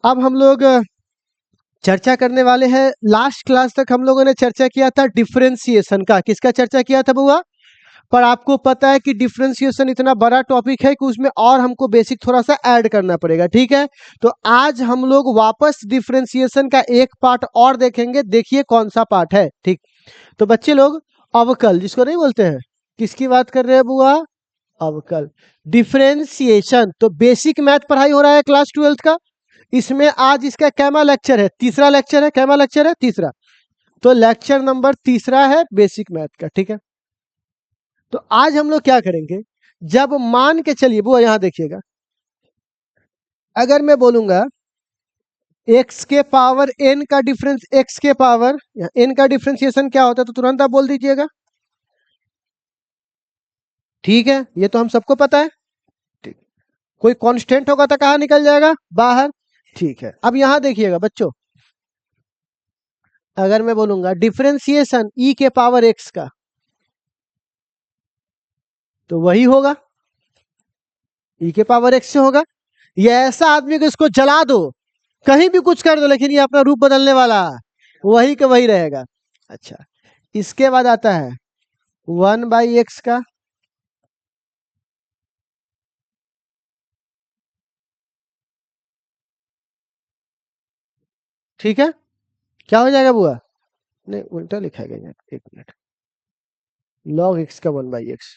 अब हम लोग चर्चा करने वाले हैं। लास्ट क्लास तक हम लोगों ने चर्चा किया था डिफरेंशिएशन का। किसका चर्चा किया था बुआ? पर आपको पता है कि डिफरेंशिएशन इतना बड़ा टॉपिक है कि उसमें और हमको बेसिक थोड़ा सा ऐड करना पड़ेगा, ठीक है। तो आज हम लोग वापस डिफरेंशिएशन का एक पार्ट और देखेंगे। देखिए कौन सा पार्ट है, ठीक। तो बच्चे लोग, अवकल जिसको नहीं बोलते हैं, किसकी बात कर रहे हैं बुआ? अवकल। डिफरेंशिएशन तो बेसिक मैथ पढ़ाई हो रहा है क्लास 12th का। इसमें आज इसका कैमा लेक्चर है, तीसरा लेक्चर है। कैमा लेक्चर है? तीसरा। तो लेक्चर नंबर तीसरा है बेसिक मैथ का, ठीक है। तो आज हम लोग क्या करेंगे, जब मान के चलिए बुआ यहां देखिएगा, अगर मैं बोलूंगा x के पावर n का डिफरेंस, x के पावर n का डिफरेंशिएशन क्या होता है, तो तुरंत आप बोल दीजिएगा। ठीक है, ये तो हम सबको पता है। ठीक। कोई कांस्टेंट होगा तो कहाँ निकल जाएगा? बाहर। ठीक है, अब यहां देखिएगा बच्चों, अगर मैं बोलूंगा डिफरेंशिएशन e के पावर x का, तो वही होगा, e के पावर x से होगा। ये ऐसा आदमी को इसको जला दो, कहीं भी कुछ कर दो, लेकिन ये अपना रूप बदलने वाला वही का वही रहेगा। अच्छा, इसके बाद आता है 1/x का, ठीक है। क्या हो जाएगा बुआ? नहीं, उल्टा लिखा गया यार, एक मिनट। log x का 1/x।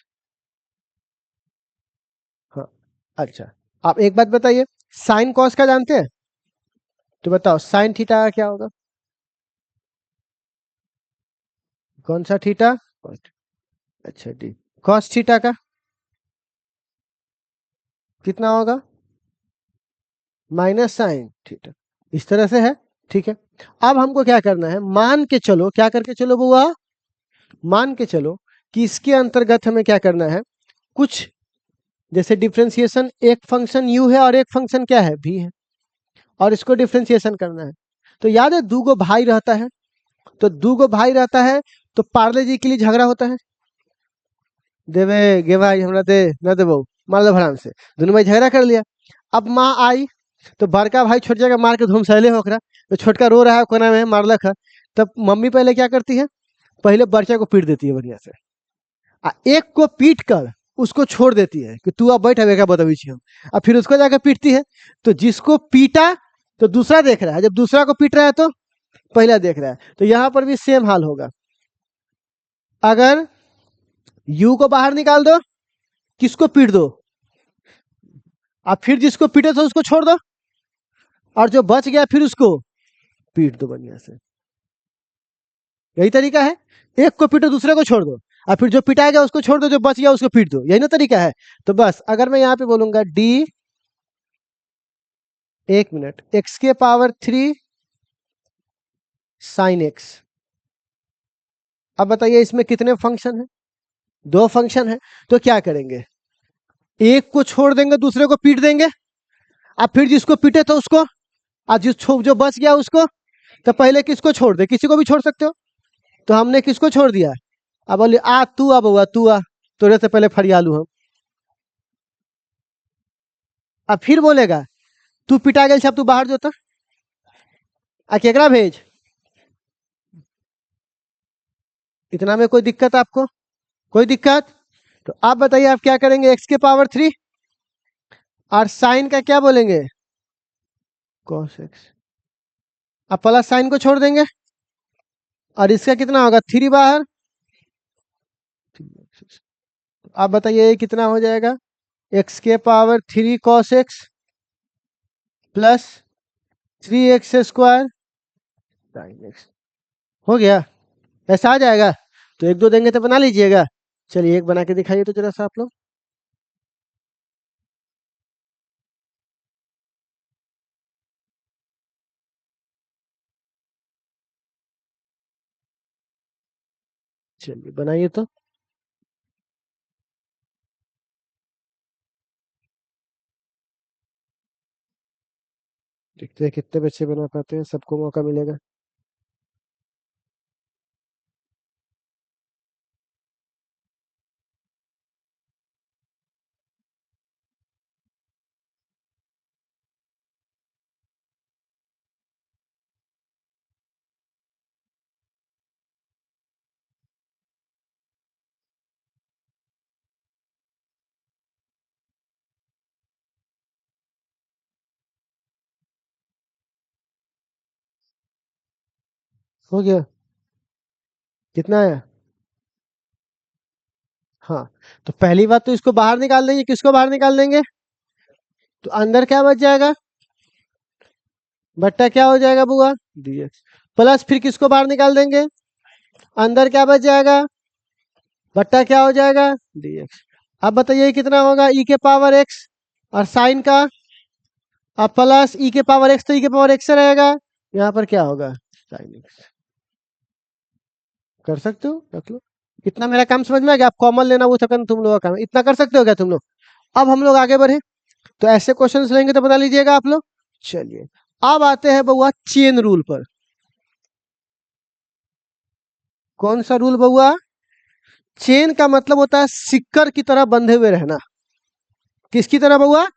हाँ। अच्छा, आप एक बात बताइए, साइन कॉस का जानते हैं? तो बताओ साइन थीटा का क्या होगा? कौन सा थीटा? अच्छा डी। कॉस थीटा का कितना होगा? Minus sine theta. इस तरह से है, ठीक है। अब हमको क्या करना है, मान के चलो, क्या करके चलो बुआ? मान के चलो कि इसके अंतर्गत हमें क्या करना है, कुछ जैसे डिफरेंशिएशन, एक फंक्शन u है और एक फंक्शन क्या है, v है, और इसको डिफरेंशिएशन करना है। तो याद है दूगो भाई रहता है, तो दूगो भाई रहता है तो पार्ले जी के लिए झगड़ा होता है। देवे गे भाई हमरा दे, न देबो, मार दो भराम से। दोनों भाई झगड़ा कर लिया। अब माँ आई तो बड़का भाई छोटे जगह मार के धूम सहले होकरा, तो छोटका रो रहा है कोना में मारलक है। तब मम्मी पहले क्या करती है, पहले बच्चा को पीट देती है बढ़िया से, एक को पीट कर उसको छोड़ देती है कि तू अब बैठ, अब बदवी छी हम। अब फिर उसको जाकर पीटती है। तो जिसको पीटा तो दूसरा देख रहा है, जब दूसरा को पीट रहा है तो पहला देख रहा है। तो यहाँ पर भी सेम हाल होगा। अगर यू को बाहर निकाल दो, किसको पीट दो, अब फिर जिसको पीटे तो उसको छोड़ दो, और जो बच गया फिर उसको पीट दो बढ़िया से। यही तरीका है, एक को पीटो दूसरे को छोड़ दो, और फिर जो पिटाएगा उसको छोड़ दो, जो बच गया उसको पीट दो। यही ना तरीका है। तो बस अगर मैं यहाँ पे बोलूंगा डी, एक मिनट, एक्स के पावर 3 साइन एक्स। अब बताइए इसमें कितने फंक्शन है? दो फंक्शन है। तो क्या करेंगे, एक को छोड़ देंगे दूसरे को पीट देंगे, अब फिर जिसको पीटे तो उसको, और जो बच गया उसको। तो पहले किसको छोड़ दे, किसी को भी छोड़ सकते हो। तो हमने किसको छोड़ दिया? अब बोले आ तू, अब हुआ तू आ, तोरे से पहले फरियालू हम। अब फिर बोलेगा तू पिटा गया, अब तू बाहर जो, तो आ केकरा भेज। इतना में कोई दिक्कत आपको? कोई दिक्कत? तो आप बताइए आप क्या करेंगे, एक्स के पावर 3 और साइन का क्या बोलेंगे, कॉस एक्स। अब प्लस साइन को छोड़ देंगे, और इसका कितना होगा, 3 बाहर। आप बताइए ये कितना हो जाएगा, एक्स के power 3 cos x plus 3x² sine x. हो गया? ऐसा आ जाएगा? तो एक दो देंगे तो बना लीजिएगा। चलिए एक बना के दिखाइए तो जरा सा आप लोग। चलिए बनाइए तो। देखते हैं कितने बच्चे बना पाते हैं, सबको मौका मिलेगा। हो गया, कितना आया? हाँ, तो पहली बात तो इसको बाहर निकाल देंगे, किसको बाहर निकाल देंगे? तो अंदर क्या बच जाएगा? बट्टा क्या हो जाएगा बुआ? डीएक्स। प्लस फिर किसको बाहर निकाल देंगे? अंदर क्या बच जाएगा? बट्टा क्या हो जाएगा? डीएक्स। अब बताइए कितना होगा ई के पावर एक्स, और साइन का अब प्लस ई के पावर एक्स, तो ई के पावर एक्स रहेगा, यहाँ पर क्या होगा? Sine x. कर सकते हो, रख लो। इतना मेरा काम समझ में आ गया? आप कॉमन लेना वो थकन तुम लोगों का काम है। इतना कर सकते हो क्या तुम लोग? अब हम लोग आगे बढ़े, तो ऐसे क्वेश्चंस लेंगे तो बता लीजिएगा आप लोग। चलिए, अब आते हैं बउआ चेन रूल पर। कौन सा रूल बउआ? चेन का मतलब होता है सिक्कर की तरह बंधे हुए रहना। किसकी तरह बउआ?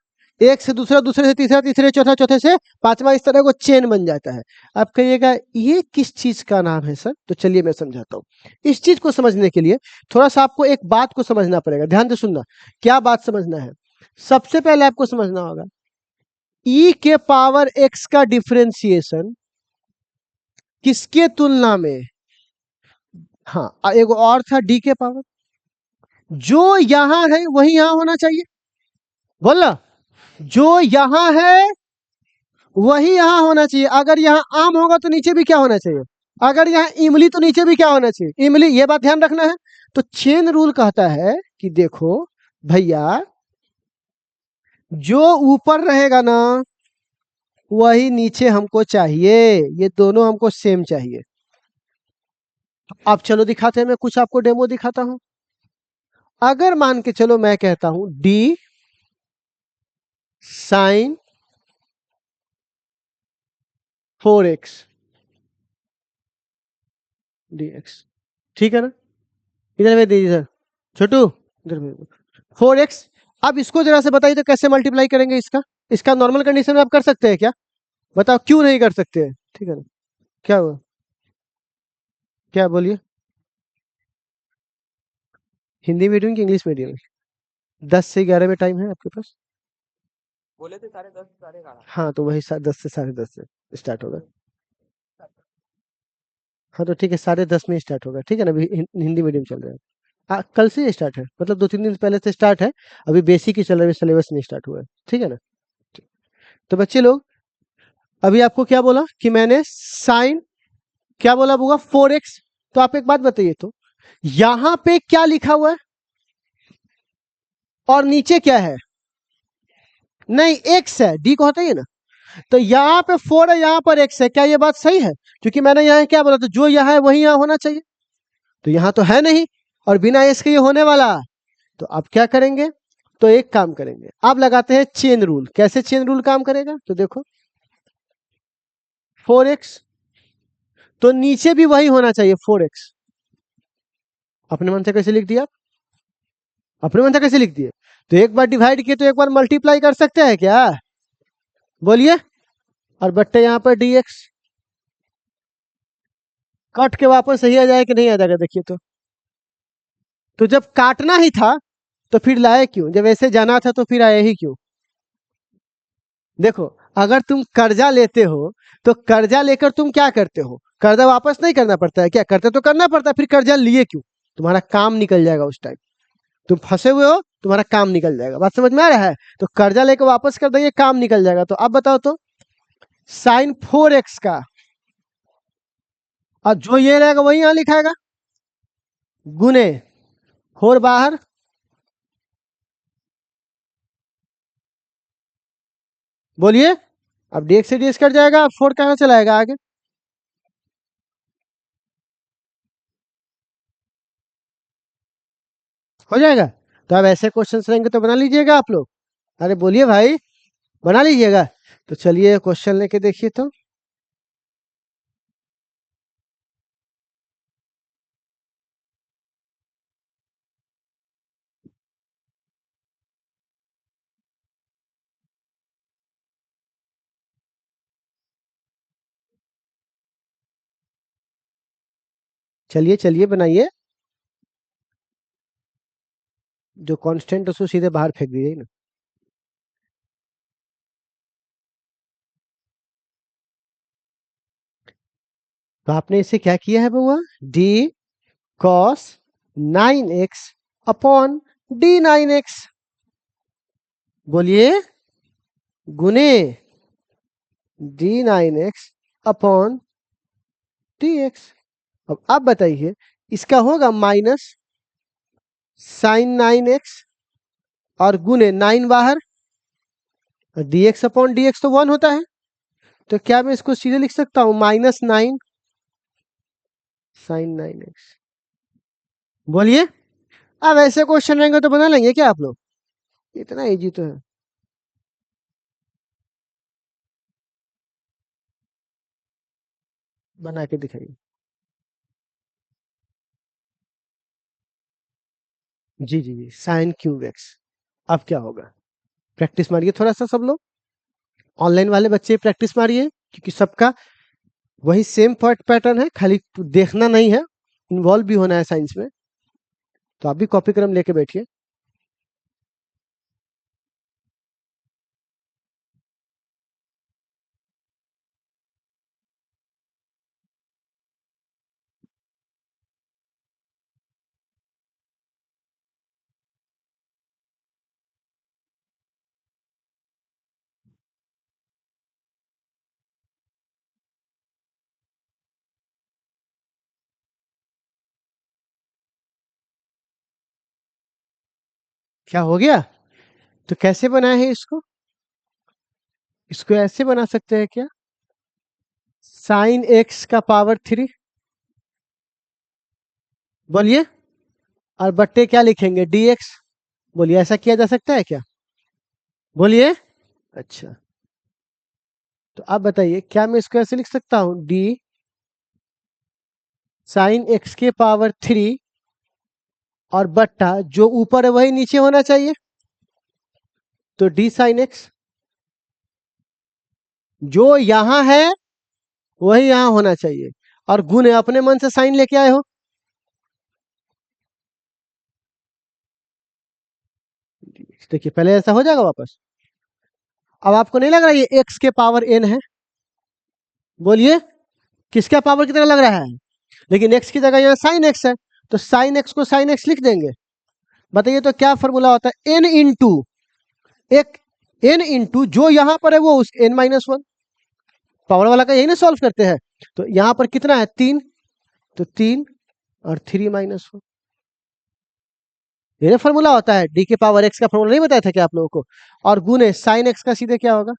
एक से दूसरा, दूसरे से तीसरा, तीसरे चौथा, चौथे से पांचवा, इस तरह को चेन बन जाता है। आप कहिएगा ये किस चीज का नाम है सर? तो चलिए मैं समझाता हूँ। इस चीज को समझने के लिए थोड़ा सा आपको एक बात को समझना पड़ेगा, ध्यान से सुनना। क्या बात समझना है? सबसे पहले आपको समझना होगा ई के पावर एक्स का डिफरेंशिएशन किसके तुलना में? हाँ, एक और था डी के पावर। जो यहां है वही यहां होना चाहिए, बोला। जो यहां है वही यहां होना चाहिए। अगर यहाँ आम होगा तो नीचे भी क्या होना चाहिए? अगर यहाँ इमली तो नीचे भी क्या होना चाहिए? इमली। ये बात ध्यान रखना है। तो चेन रूल कहता है कि देखो भैया, जो ऊपर रहेगा ना वही नीचे हमको चाहिए, ये दोनों हमको सेम चाहिए। अब चलो दिखाते हैं, मैं कुछ आपको डेमो दिखाता हूं। अगर मान के चलो मैं कहता हूं डी साइन 4x dx, ठीक है ना? इधर भेज दीजिए सर, छोटू इधर भेज दो। 4x। अब इसको जरा से बताइए तो कैसे मल्टीप्लाई करेंगे इसका? इसका नॉर्मल कंडीशन में आप कर सकते हैं क्या? बताओ क्यों नहीं कर सकते हैं? ठीक है ना? क्या हुआ? क्या बोलिए? हिंदी मीडियम की इंग्लिश मीडियम? 10 से 11 में टाइम है आपके पास? बोले थे 10:30 11:30। हाँ, तो वही 10 से 10:30 से स्टार्ट होगा। हाँ, तो ठीक है, 10:30 में स्टार्ट होगा, ठीक है ना? अभी हिंदी मीडियम चल रहा है। कल से स्टार्ट है, मतलब 2-3 दिन पहले से स्टार्ट है। अभी बेसिक ही चल रहा है, सिलेबस नहीं स्टार्ट हुआ है, ठीक है ना? तो बच्चे लोग, अभी आपको क्या बोला कि मैंने साइन, क्या बोला बुआ? 4x। तो आप एक बात बताइए, तो यहां पे क्या लिखा हुआ है और नीचे क्या है? नहीं, x है, डी को हटाइए ना। तो यहाँ पे 4 है, यहाँ पर x है, क्या ये बात सही है? क्योंकि मैंने यहाँ क्या बोला था, जो यहाँ है वही यहाँ होना चाहिए। तो यहाँ तो है नहीं, और बिना s के ये होने वाला। तो अब क्या करेंगे? तो एक काम करेंगे, आप लगाते हैं चेन रूल। कैसे चेन रूल काम करेगा? तो देखो 4x, तो नीचे भी वही होना चाहिए 4x। अपने मन से कैसे लिख दिया? अपने मन से कैसे लिख दिए? तो एक बार डिवाइड किए तो एक बार मल्टीप्लाई कर सकते हैं क्या? बोलिए। और बट्टे यहाँ पर dx, कट के वापस सही आ जाए कि नहीं आ जाएगा? देखिए तो जब काटना ही था तो फिर लाए क्यों? जब ऐसे जाना था तो फिर आए ही क्यों? देखो, अगर तुम कर्जा लेते हो तो कर्जा लेकर तुम क्या करते हो? कर्जा वापस नहीं करना पड़ता है क्या? करते तो करना पड़ता है, फिर कर्जा लिए क्यों? तुम्हारा काम निकल जाएगा उस टाइम। तुम फंसे हुए हो, तुम्हारा काम निकल जाएगा। बात समझ में आ रहा है? तो कर्जा लेकर वापस कर देंगे, काम निकल जाएगा। तो अब बताओ तो, साइन 4x का, और जो ये रहेगा वही यहां लिखाएगा, गुने 4 बाहर, बोलिए। अब dx से dx कट जाएगा, अब 4 कहां चला आएगा आगे? हो जाएगा। तो अब ऐसे क्वेश्चन रहेंगे तो बना लीजिएगा आप लोग। अरे बोलिए भाई, बना लीजिएगा। तो चलिए क्वेश्चन लेके देखिए तो। चलिए चलिए बनाइए। जो कांस्टेंट उसको सीधे बाहर फेंक दीजिए ना। तो आपने इसे क्या किया है बुआ, D cos 9x upon d9x, बोलिए, गुने d9x अपॉन dx। अब आप बताइए, इसका होगा माइनस साइन 9x और गुने 9 बाहर, dx अपॉन dx तो 1 होता है, तो क्या मैं इसको सीधे लिख सकता हूं -9 साइन 9x, बोलिए। अब ऐसे क्वेश्चन रहेंगे तो बना लेंगे क्या आप लोग, इतना इजी तो है। बना के दिखाइए। जी जी जी, साइन क्यूब एक्स। अब क्या होगा, प्रैक्टिस मारिए थोड़ा सा सब लोग, ऑनलाइन वाले बच्चे प्रैक्टिस मारिए, क्योंकि सबका वही सेम पैटर्न है, खाली देखना नहीं है, इन्वॉल्व भी होना है साइंस में। तो आप भी कॉपी कलम लेके बैठिए। क्या हो गया, तो कैसे बनाए हैं इसको, इसको ऐसे बना सकते हैं क्या, साइन एक्स का पावर 3, बोलिए, और बट्टे क्या लिखेंगे, dx, बोलिए, ऐसा किया जा सकता है क्या, बोलिए। अच्छा, तो आप बताइए, क्या मैं इसको ऐसे लिख सकता हूं, डी साइन एक्स के पावर 3 और बट्टा जो ऊपर है वही नीचे होना चाहिए, तो डी साइन एक्स, जो यहां है वही यहां होना चाहिए, और गुने अपने मन से साइन लेके आए हो, देखिए पहले ऐसा हो जाएगा वापस। अब आपको नहीं लग रहा ये एक्स के पावर n है, बोलिए, किसका पावर की तरह लग रहा है, लेकिन एक्स की जगह यहाँ साइन एक्स है, तो साइन एक्स को साइन एक्स लिख देंगे। बताइए तो क्या फॉर्मूला होता है, n इंटू एक, n इंटू जो यहां पर है वो उस n-1, पावर वाला का यही ना सॉल्व करते हैं, तो यहां पर कितना है 3, तो 3 और 3-1, ये फॉर्मूला होता है, डी के पावर एक्स का फॉर्मूला नहीं बताया था क्या आप लोगों को, और गुने साइन एक्स का सीधे क्या होगा,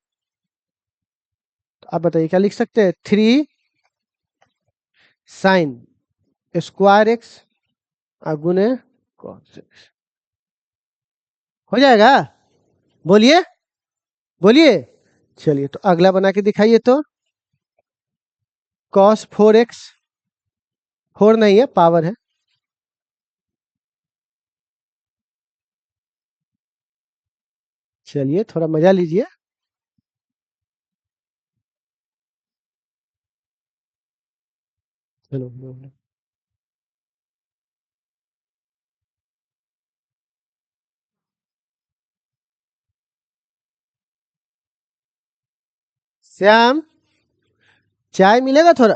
तो आप बताइए क्या लिख सकते हैं, 3 साइन स्क्वायर एक्स और गुने कॉस एक्स, हो जाएगा, बोलिए, बोलिए। चलिए तो अगला बना के दिखाइए, तो cos 4x, 4 नहीं है, पावर है, चलिए थोड़ा मजा लीजिए। चलो श्याम, चाय मिलेगा थोड़ा,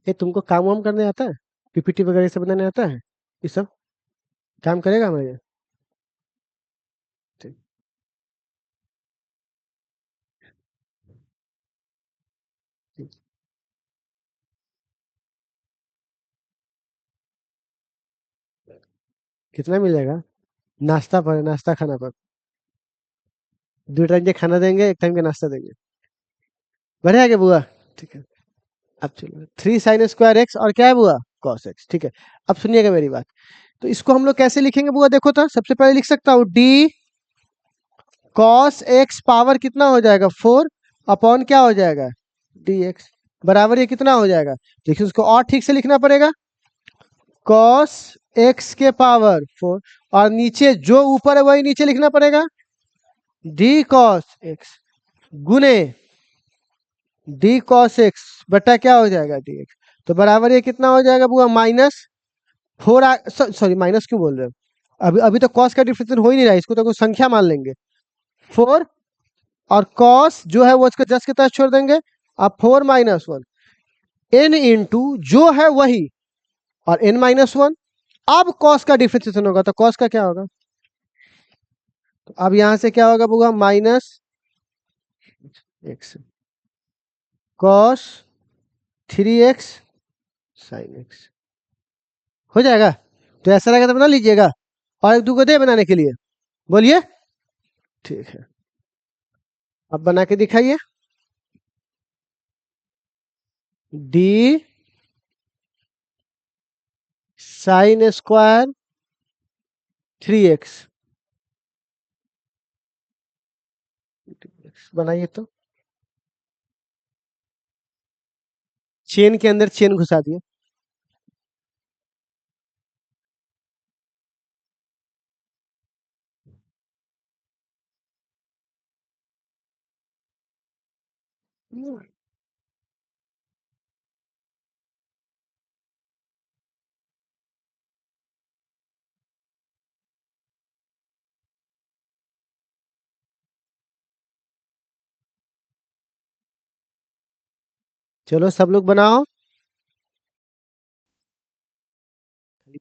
ये तुमको काम वाम करने आता है, पीपीटी वगैरह सब बनाने आता है, ये सब काम करेगा हमारे, ठीक। ठीक। कितना मिलेगा, नाश्ता पर, नाश्ता खाना पर, 2 टाइम के खाना देंगे, 1 टाइम का नाश्ता देंगे, बढ़िया क्या बुआ, ठीक है। अब चलो 3 साइन स्क्वायर एक्स और क्या है बुआ, कॉस एक्स, ठीक है। अब सुनिएगा मेरी बात, तो इसको हम लोग कैसे लिखेंगे बुआ, देखो तो सबसे पहले लिख सकता हूँ डी कॉस एक्स पावर कितना हो जाएगा 4 अपॉन क्या हो जाएगा डी एक्स, बराबर ये कितना हो जाएगा, देखिए उसको और ठीक से लिखना पड़ेगा, कॉस एक्स के पावर 4, और नीचे जो ऊपर है वही नीचे लिखना पड़ेगा, डी कॉस एक्स गुने डी कॉस एक्स बटा क्या हो जाएगा डी एक्स, तो बराबर ये कितना हो जाएगा बुआ, -4, सॉरी माइनस क्यों बोल रहे हो, अभी अभी तो कॉस का डिफरेंशिएशन हो ही नहीं रहा है, इसको तो कोई संख्या मान लेंगे 4, और कॉस जो है वो इसको जस्ट के तहत छोड़ देंगे। अब 4 माइनस 1 n इंटू जो है वही और n माइनस 1। अब कॉस का डिफरेंशिएशन होगा तो कॉस का क्या होगा, तो अब यहां से क्या होगा minus x cos 3x sine x. हो जाएगा, तो ऐसा रहेगा तो बना लीजिएगा, और एक दो को दे बनाने के लिए, बोलिए। ठीक है, अब बना के दिखाइए। डी साइन स्क्वायर 3x बनाइए तो, चेन के अंदर चेन घुसा दिए। चलो सब लोग बनाओ,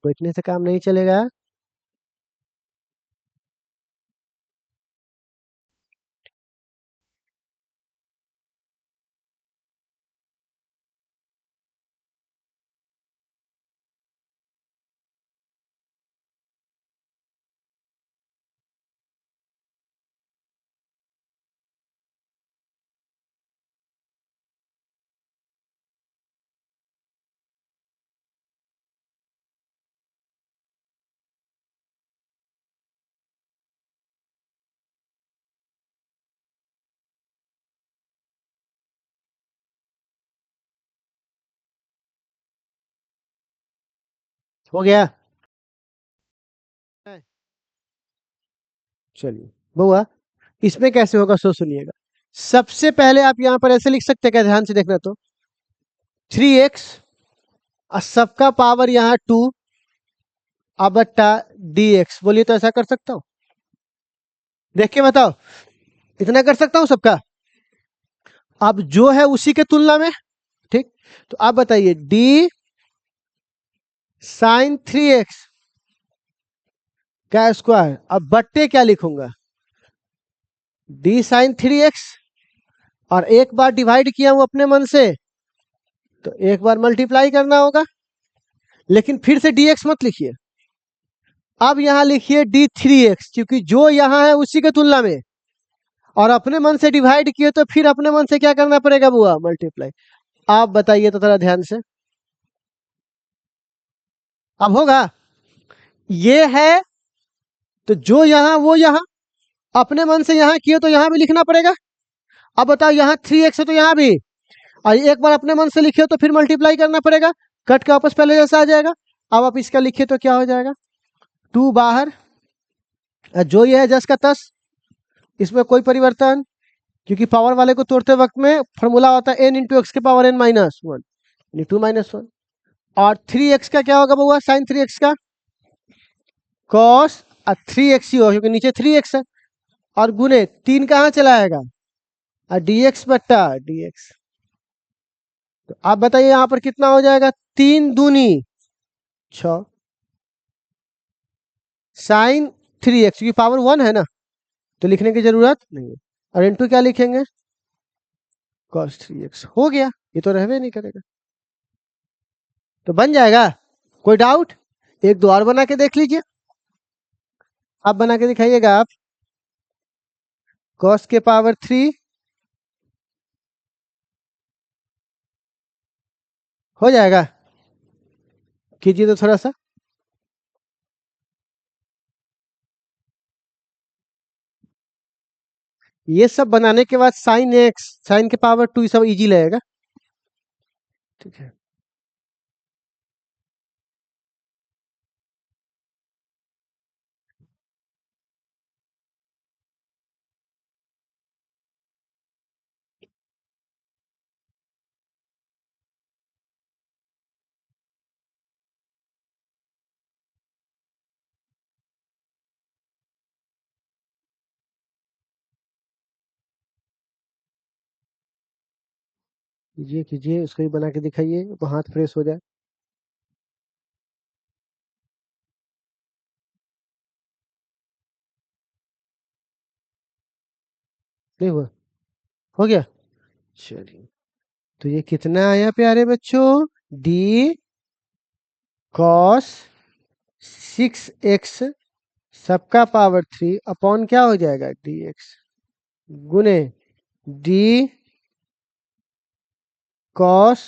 बैठने से काम नहीं चलेगा। हो गया, चलिए बउआ, इसमें कैसे होगा सो सुनिएगा। सबसे पहले आप यहाँ पर ऐसे लिख सकते हैं क्या, ध्यान से देखना तो, 3x और सबका पावर यहाँ 2 अब बट्टा dx, बोलिए तो ऐसा कर सकता हूँ, देख के बताओ, इतना कर सकता हूँ सबका। अब जो है उसी के तुलना में, ठीक, तो आप बताइए d साइन 3x का स्क्वायर, अब बट्टे क्या लिखूंगा, d साइन 3x, और एक बार डिवाइड किया हूं अपने मन से तो एक बार मल्टीप्लाई करना होगा, लेकिन फिर से dx मत लिखिए, अब यहां लिखिए d3x, क्योंकि जो यहां है उसी के तुलना में, और अपने मन से डिवाइड किए तो फिर अपने मन से क्या करना पड़ेगा बुआ, मल्टीप्लाई। आप बताइए तो थोड़ा ध्यान से, अब होगा, ये है तो जो यहां वो यहां, अपने मन से यहां किए तो यहां भी लिखना पड़ेगा। अब बताओ यहाँ 3x है तो यहाँ भी, और एक बार अपने मन से लिखे तो फिर मल्टीप्लाई करना पड़ेगा, कट के वापस पहले जैसा आ जाएगा। अब आप इसका लिखे तो क्या हो जाएगा, 2 बाहर, और जो ये है जस का तस, इसमें कोई परिवर्तन, क्योंकि पावर वाले को तोड़ते वक्त में फॉर्मूला होता है n इंटू एक्स के पावर n माइनस 1, 2 - 1। और 3x का क्या होगा बउआ, साइन 3x का कॉस, और 3x ही होगा क्योंकि नीचे 3x है, और गुने 3 कहाँ चला आएगा, और dx बट्टा dx। तो आप बताइए यहाँ पर कितना हो जाएगा, 3 दूनी 6 साइन 3x, क्योंकि पावर 1 है ना तो लिखने की जरूरत नहीं है, और इंटू क्या लिखेंगे, cos 3x। हो गया, ये तो रहवे नहीं करेगा, तो बन जाएगा। कोई डाउट, एक दो और बना के देख लीजिए, आप बना के दिखाइएगा आप, cos के पावर 3 हो जाएगा, कीजिए तो थोड़ा सा। ये सब बनाने के बाद साइन एक्स, साइन के पावर 2, सब इजी लगेगा, ठीक है। कीजिए कीजिए, उसको भी बना के दिखाइए, तो हाथ फ्रेश हो जाए। नहीं हुआ? हो गया? चलिए, तो ये कितना आया प्यारे बच्चों? डी कॉस 6x सबका पावर 3 अपॉन क्या हो जाएगा? dx गुने डी कॉस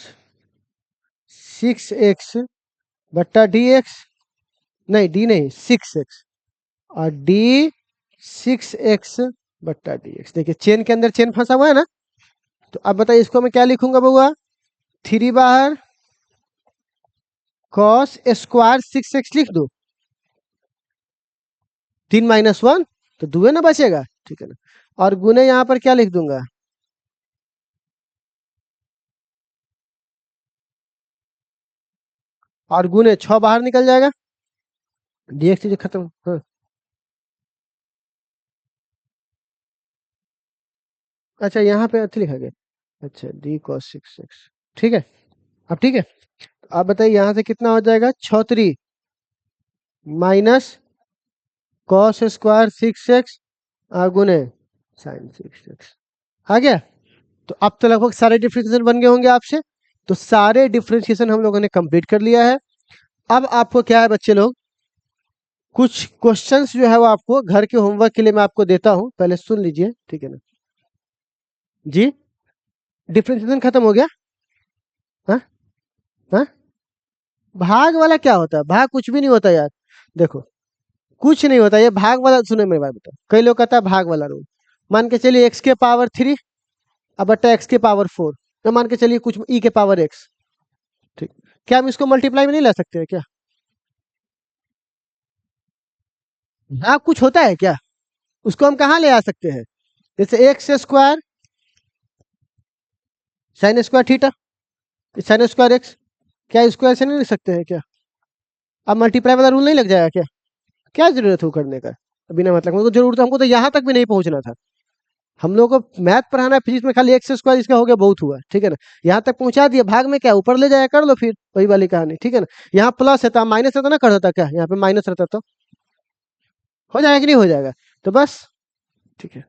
6x बट्टा dx, नहीं डी नहीं 6x, और डी 6x बट्टा dx। देखिए चेन के अंदर चेन फंसा हुआ है ना, तो अब बताइए इसको मैं क्या लिखूंगा बउआ? 3 बाहर कॉस स्क्वायर 6x लिख दो, 3 माइनस 1 तो 2 ना बचेगा, ठीक है ना। और गुने यहाँ पर क्या लिख दूंगा? और गुने 6 बाहर निकल जाएगा, dx चीज खत्म। हाँ अच्छा, यहाँ पे अच्छा लिखा गया, अच्छा डी कॉस 6x, ठीक है। अब ठीक है, तो आप बताइए यहाँ से कितना हो जाएगा? 6 माइनस कॉस स्क्वायर 6x गुने साइन 6x आ गया। तो अब तो लगभग सारे डिफरेंशिएशन बन गए होंगे आपसे, तो सारे डिफरेंशिएशन हम लोगों ने कंप्लीट कर लिया है। अब आपको क्या है बच्चे लोग, कुछ क्वेश्चंस जो है वो आपको घर के होमवर्क के लिए मैं आपको देता हूं, पहले सुन लीजिए, ठीक है ना जी। डिफरेंशिएशन खत्म हो गया? हाँ हाँ, भाग वाला क्या होता है? भाग कुछ भी नहीं होता यार, देखो कुछ नहीं होता ये भाग वाला। सुनो मेरी बात बताओ, कई लोग कहता है भाग वाला रूल, मान के चलिए x के पावर 3 अब बट्टा x के पावर 4, तो मान के चलिए कुछ e के पावर x, ठीक। क्या हम इसको मल्टीप्लाई में नहीं ला सकते हैं क्या? भाग कुछ होता है क्या? उसको हम कहाँ ले आ सकते हैं? जैसे x square sine square theta, sine square x, क्या स्क्वायर से नहीं लिख सकते हैं क्या? अब मल्टीप्लाई वाला रूल नहीं लग जाएगा क्या? क्या जरूरत हो करने का बिना मतलब? हमको जरूरत, हमको तो यहाँ तक भी नहीं पहुंचना था। हम लोग को मैथ पढ़ाना है, फिजिक्स में खाली एक्स स्क्वायर इसका हो गया बहुत हुआ, ठीक है ना। यहाँ तक पहुंचा दिया, भाग में क्या ऊपर ले जाया कर लो फिर, वही वाली कहानी, ठीक है ना। यहाँ प्लस है तो माइनस रहता ना, कर देता क्या? यहाँ पे माइनस रहता तो हो जाएगा कि नहीं हो जाएगा? तो बस, ठीक है।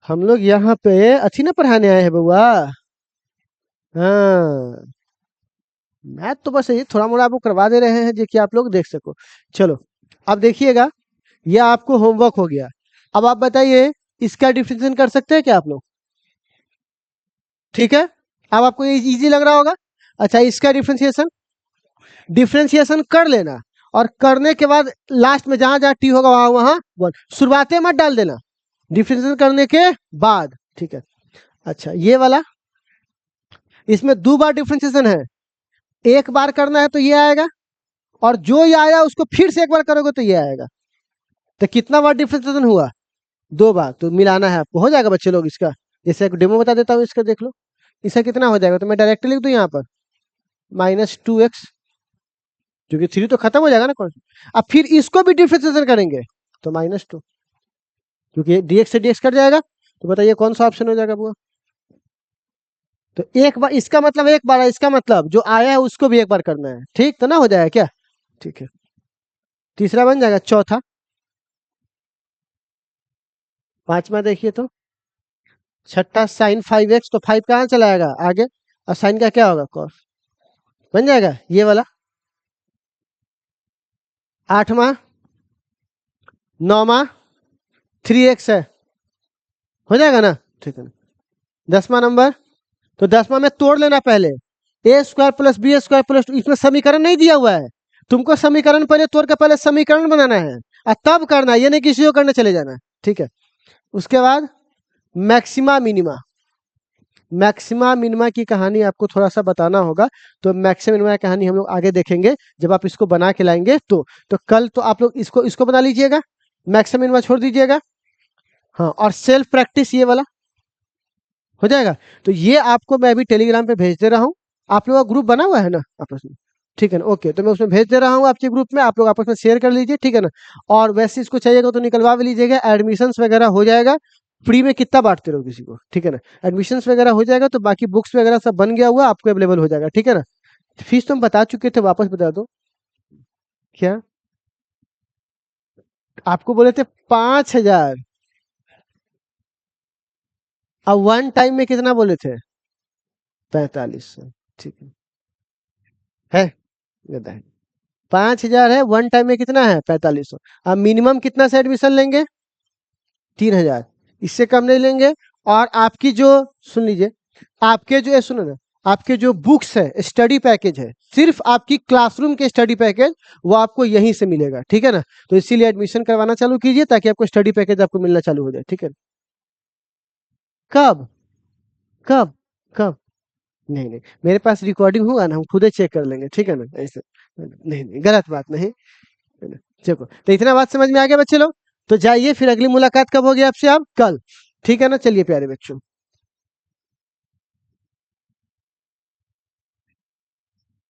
हम लोग यहाँ पे अच्छी ना पढ़ाने आए हैं बउआ। हाँ, मैथ तो बस यही थोड़ा मोड़ा आपको करवा दे रहे हैं जो कि आप लोग देख सको। चलो अब देखिएगा, ये आपको होमवर्क हो गया। अब आप बताइए इसका डिफरेंशिएशन कर सकते हैं क्या आप लोग? ठीक है, अब आपको ये इजी लग रहा होगा। अच्छा, इसका डिफरेंशिएशन डिफरेंशिएशन कर लेना, और करने के बाद लास्ट में जहां जहां टी होगा वहां वहां वन, शुरुआत में मत डाल देना, डिफरेंशिएशन करने के बाद, ठीक है। अच्छा ये वाला, इसमें 2 बार डिफरेंशिएशन है, एक बार करना है तो ये आएगा, और जो ये आया उसको फिर से एक बार करोगे तो ये आएगा। तो कितना बार डिफरेंशिएशन हुआ? 2 बार, तो मिलाना है आपको, हो जाएगा बच्चे लोग इसका। जैसे एक डेमो बता देता हूँ इसका, देख लो इसका कितना हो जाएगा। तो मैं डायरेक्ट लिख दूं यहाँ पर -2x, क्योंकि 3 तो खत्म हो जाएगा ना कौन। अब फिर इसको भी डिफरेंशिएशन करेंगे तो -2, क्योंकि dx से dx कट जाएगा। तो बताइए कौन सा ऑप्शन हो जाएगा बुआ? तो एक बार, इसका मतलब एक बार है, इसका मतलब जो आया है उसको भी एक बार करना है, ठीक तो ना हो जाएगा क्या? ठीक है, तीसरा बन जाएगा। चौथा, पांचवा देखिए तो, छठा साइन 5x, तो 5 कहाँ चला जाएगा आगे, और साइन का क्या होगा? कॉस, बन जाएगा ये वाला। आठवां, नौवां 3x है, हो जाएगा ना, ठीक है ना। 10वां नंबर, तो 10वां में तोड़ लेना पहले, A square plus B square plus 2, इसमें समीकरण नहीं दिया हुआ है, तुमको समीकरण पहले तोड़ के पहले समीकरण बनाना है, और तब करना है, ये नहीं किसी को करने चले जाना, ठीक है। उसके बाद मैक्सिमा मिनिमा, मैक्सिमा मिनिमा की कहानी आपको थोड़ा सा बताना होगा, तो मैक्सिमा मिनिमा की कहानी हम लोग आगे देखेंगे जब आप इसको बना के लाएंगे। तो कल तो आप लोग इसको इसको बना लीजिएगा, मैक्सिमा मिनिमा छोड़ दीजिएगा। हाँ, और सेल्फ प्रैक्टिस ये वाला हो जाएगा। तो ये आपको मैं अभी टेलीग्राम पे भेज दे रहा हूँ, आप लोगों का ग्रुप बना हुआ है ना आपस में, ठीक है ना। ओके, तो मैं उसमें भेज दे रहा हूँ आपके ग्रुप में, आप लोग आपस में शेयर कर लीजिए, ठीक है ना। और वैसे इसको चाहिएगा तो निकलवा भी लीजिएगा, एडमिशन्स वगैरह हो जाएगा, फ्री में कितना बांटते रहो किसी को, ठीक है ना। एडमिशन्स वगैरह हो जाएगा तो बाकी बुक्स वगैरह सब बन गया हुआ आपको अवेलेबल हो जाएगा, ठीक है ना। फीस तो हम बता चुके थे, वापस बता दो। क्या आपको बोले थे 5,000, अब वन टाइम में कितना बोले थे? 4500, ठीक है गदा है। 5,000 है, वन टाइम में कितना है? 4500। अब मिनिमम कितना से एडमिशन लेंगे? 3,000, इससे कम नहीं लेंगे। और आपकी जो, सुन लीजिए, आपके जो सुनो ना, आपके जो बुक्स है, स्टडी पैकेज है, सिर्फ आपकी क्लासरूम के स्टडी पैकेज, वो आपको यहीं से मिलेगा, ठीक है ना। तो इसीलिए एडमिशन करवाना चालू कीजिए ताकि आपको स्टडी पैकेज आपको मिलना चालू हो जाए, ठीक है। कब कब कब? नहीं नहीं, मेरे पास रिकॉर्डिंग होगा ना, हम खुद ही चेक कर लेंगे, ठीक है ना। ऐसे नहीं नहीं, गलत बात नहीं है ना। देखो, तो इतना बात समझ में आ गया बच्चे लोग। तो जाइए, फिर अगली मुलाकात कब होगी आपसे? आप कल, ठीक है ना। चलिए प्यारे बच्चों।